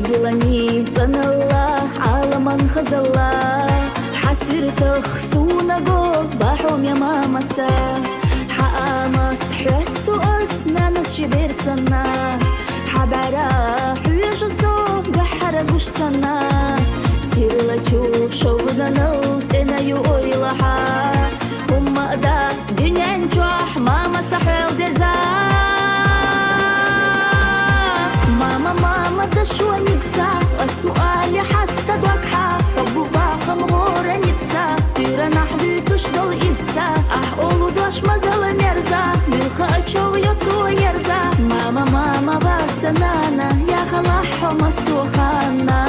دلاني تنالله عالمان خزالله حسيرتخ سوناغو بحوم يا ماماسا حقامت حستو أسنان الشبير سنة حبارا حيوش الزوب بحرقوش سنة سيرلا تشوف شوغدانو تنايو اويلها وما دات دنيا نجوح ماما سحيل ديزا ماما دشوا نكسا السؤال حستا دوكحا حبو باقا مغورا نتسا تيرا نحبيتوش دول إسا أولو دوش مازال мерза بالخا أتشو يوتو يرزا ماما باسنانا يا خلاحو مسوخانا